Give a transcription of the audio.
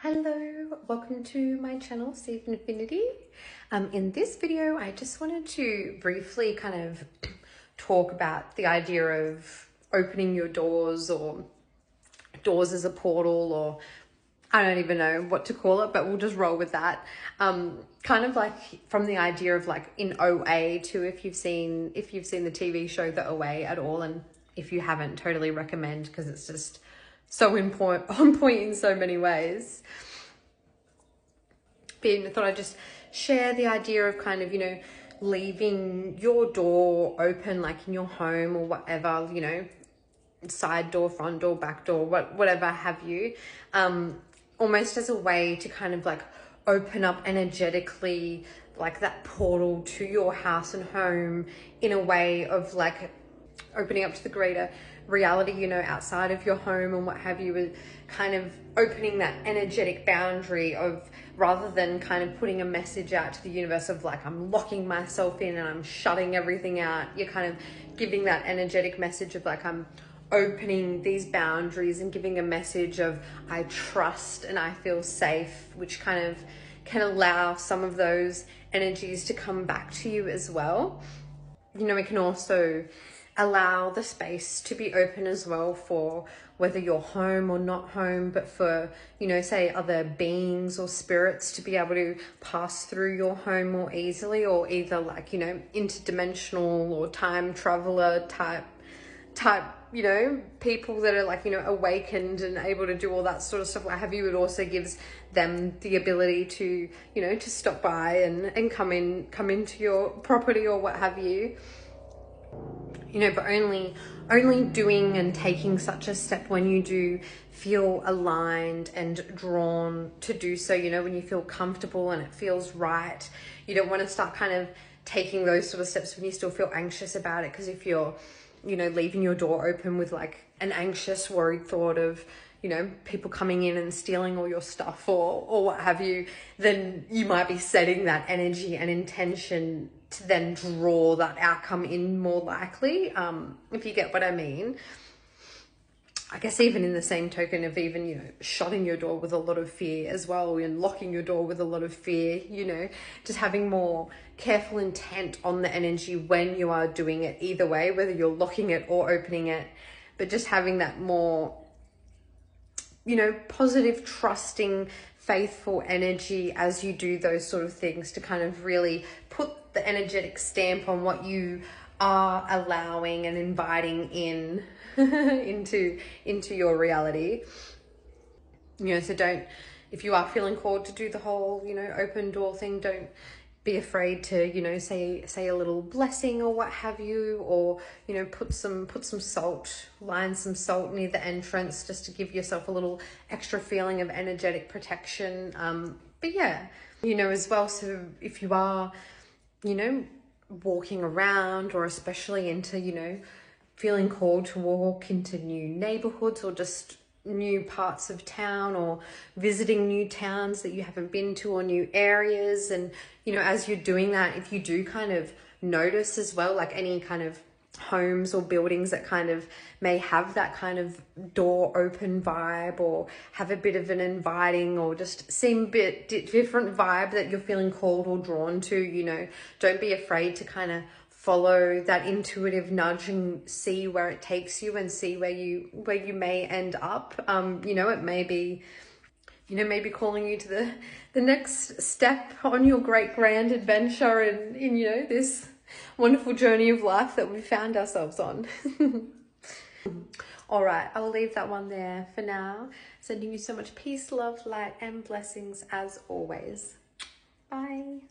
Hello, welcome to my channel, Safe Infinity. In this video, I just wanted to briefly kind of talk about the idea of opening your doors, or doors as a portal, or I don't even know what to call it, but we'll just roll with that. Kind of like from the idea of like in OA too, if you've seen the TV show The OA at all, and if you haven't, totally recommend, because it's just so on point in so many ways. But I thought I'd just share the idea of kind of, leaving your door open, like in your home or whatever, side door, front door, back door, whatever have you, almost as a way to kind of like open up energetically, like that portal to your house and home, in a way of like opening up to the greater reality, outside of your home and what have you, with kind of opening that energetic boundary of, rather than kind of putting a message out to the universe of like, I'm locking myself in and I'm shutting everything out. You're kind of giving that energetic message of like, I'm opening these boundaries and giving a message of I trust and I feel safe, which kind of can allow some of those energies to come back to you as well. It can also allow the space to be open as well for whether you're home or not home, but for, say other beings or spirits to be able to pass through your home more easily, or either like, interdimensional or time traveler type, people that are like, awakened and able to do all that sort of stuff, what have you. It also gives them the ability to, to stop by and come into your property or what have you. But only doing and taking such a step when you do feel aligned and drawn to do so, when you feel comfortable and it feels right. You don't want to start kind of taking those sort of steps when you still feel anxious about it, because if you're, leaving your door open with like an anxious, worried thought of, people coming in and stealing all your stuff or what have you, then you might be setting that energy and intention to then draw that outcome in more likely, if you get what I mean. I guess even in the same token of even, shutting your door with a lot of fear as well, and locking your door with a lot of fear, just having more careful intent on the energy when you are doing it, either way, whether you're locking it or opening it, but just having that more, positive, trusting, faithful energy as you do those sort of things, to kind of really put the energetic stamp on what you are allowing and inviting in into your reality. So don't, if you are feeling called to do the whole, open door thing, don't be afraid to, say a little blessing or what have you, or, put some salt, line some salt near the entrance, just to give yourself a little extra feeling of energetic protection. But yeah, as well, so if you are, walking around, or especially into, feeling called to walk into new neighborhoods or just new parts of town, or visiting new towns that you haven't been to, or new areas, and as you're doing that, if you do kind of notice as well, like any kind of homes or buildings that kind of may have that kind of door open vibe, or have a bit of an inviting, or just seem a bit different vibe that you're feeling called or drawn to, don't be afraid to kind of follow that intuitive nudge and see where it takes you, and see where you may end up. It may be, maybe calling you to the next step on your great grand adventure in this wonderful journey of life that we found ourselves on. All right, I'll leave that one there for now. Sending you so much peace, love, light, and blessings as always. Bye.